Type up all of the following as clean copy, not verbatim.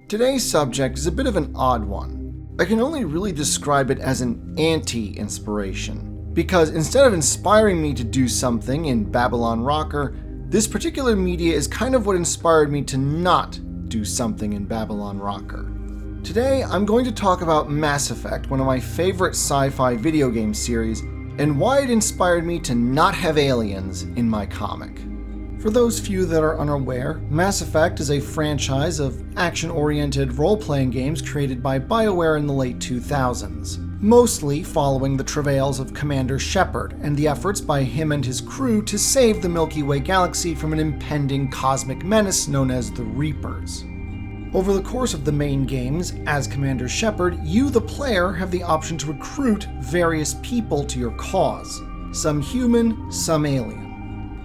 Today's subject is a bit of an odd one. I can only really describe it as an anti-inspiration, because instead of inspiring me to do something in Babylon Rocker, this particular media is kind of what inspired me to not do something in Babylon Rocker. Today, I'm going to talk about Mass Effect, one of my favorite sci-fi video game series, and why it inspired me to not have aliens in my comic. For those few that are unaware, Mass Effect is a franchise of action-oriented role-playing games created by BioWare in the late 2000s, mostly following the travails of Commander Shepard and the efforts by him and his crew to save the Milky Way galaxy from an impending cosmic menace known as the Reapers. Over the course of the main games, as Commander Shepard, you, the player, have the option to recruit various people to your cause, some human, some alien.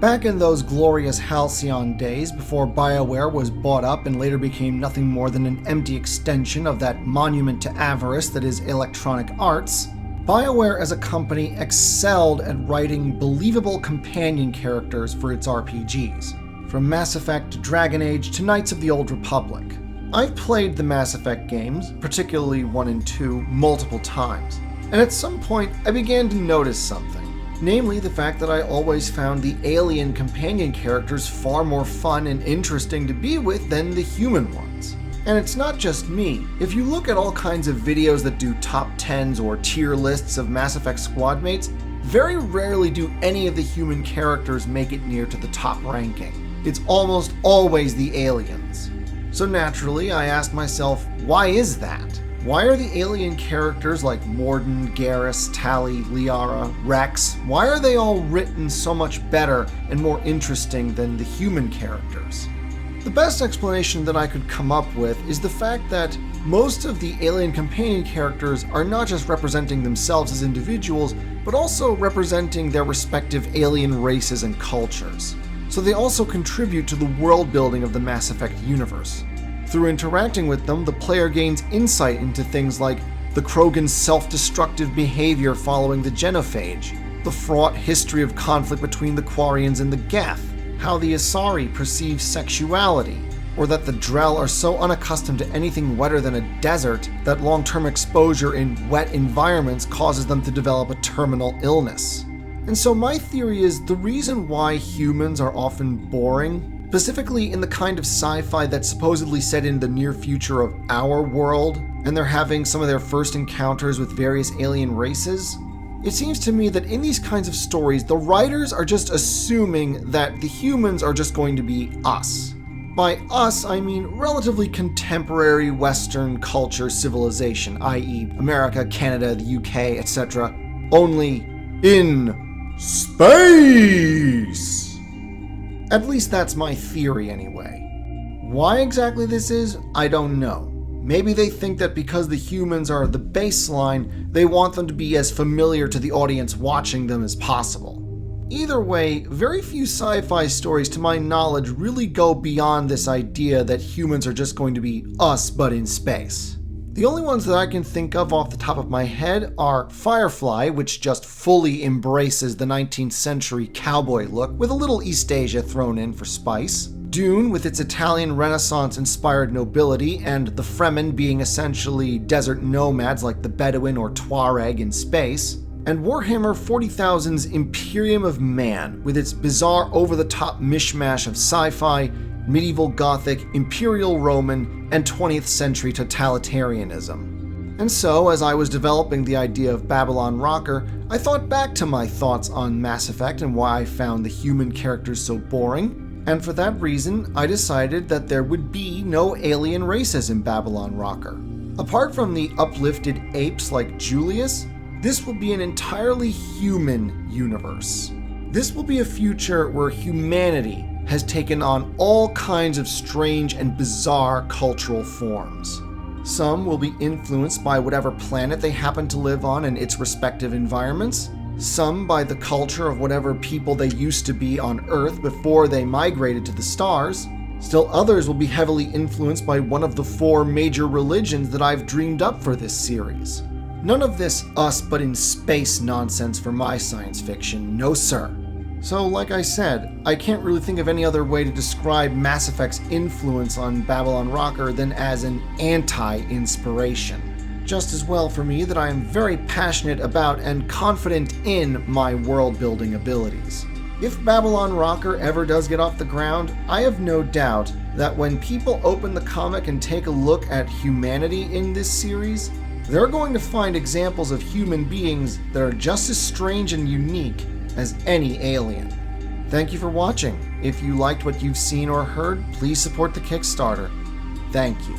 Back in those glorious Halcyon days, before BioWare was bought up and later became nothing more than an empty extension of that monument to avarice that is Electronic Arts, BioWare as a company excelled at writing believable companion characters for its RPGs, from Mass Effect to Dragon Age to Knights of the Old Republic. I've played the Mass Effect games, particularly 1 and 2, multiple times, and at some point I began to notice something. Namely, the fact that I always found the alien companion characters far more fun and interesting to be with than the human ones. And it's not just me. If you look at all kinds of videos that do top 10s or tier lists of Mass Effect squad mates, very rarely do any of the human characters make it near to the top ranking. It's almost always the aliens. So naturally, I asked myself, why is that? Why are the alien characters like Mordin, Garrus, Tali, Liara, Rex, why are they all written so much better and more interesting than the human characters? The best explanation that I could come up with is the fact that most of the alien companion characters are not just representing themselves as individuals, but also representing their respective alien races and cultures. So they also contribute to the world building of the Mass Effect universe. Through interacting with them, the player gains insight into things like the Krogan's self-destructive behavior following the genophage, the fraught history of conflict between the Quarians and the Geth, how the Asari perceive sexuality, or that the Drell are so unaccustomed to anything wetter than a desert that long-term exposure in wet environments causes them to develop a terminal illness. And so my theory is the reason why humans are often boring, specifically in the kind of sci-fi that's supposedly set in the near future of our world, and they're having some of their first encounters with various alien races, it seems to me that in these kinds of stories, the writers are just assuming that the humans are just going to be us. By us, I mean relatively contemporary Western culture civilization, i.e. America, Canada, the UK, etc., only in space! At least that's my theory anyway. Why exactly this is, I don't know. Maybe they think that because the humans are the baseline, they want them to be as familiar to the audience watching them as possible. Either way, very few sci-fi stories to my knowledge really go beyond this idea that humans are just going to be us but in space. The only ones that I can think of off the top of my head are Firefly, which just fully embraces the 19th century cowboy look with a little East Asia thrown in for spice, Dune with its Italian Renaissance-inspired nobility, and the Fremen being essentially desert nomads like the Bedouin or Tuareg in space, and Warhammer 40,000's Imperium of Man with its bizarre over-the-top mishmash of sci-fi, medieval Gothic, Imperial Roman, and 20th century totalitarianism. And so, as I was developing the idea of Babylon Rocker, I thought back to my thoughts on Mass Effect and why I found the human characters so boring, and for that reason, I decided that there would be no alien races in Babylon Rocker. Apart from the uplifted apes like Julius, this will be an entirely human universe. This will be a future where humanity has taken on all kinds of strange and bizarre cultural forms. Some will be influenced by whatever planet they happen to live on and its respective environments, some by the culture of whatever people they used to be on Earth before they migrated to the stars. Still others will be heavily influenced by one of the 4 major religions that I've dreamed up for this series. None of this us but in space nonsense for my science fiction, no sir. So, like I said, I can't really think of any other way to describe Mass Effect's influence on Babylon Rocker than as an anti-inspiration. Just as well for me that I am very passionate about and confident in my world-building abilities. If Babylon Rocker ever does get off the ground, I have no doubt that when people open the comic and take a look at humanity in this series, they're going to find examples of human beings that are just as strange and unique as any alien. Thank you for watching. If you liked what you've seen or heard, please support the Kickstarter. Thank you.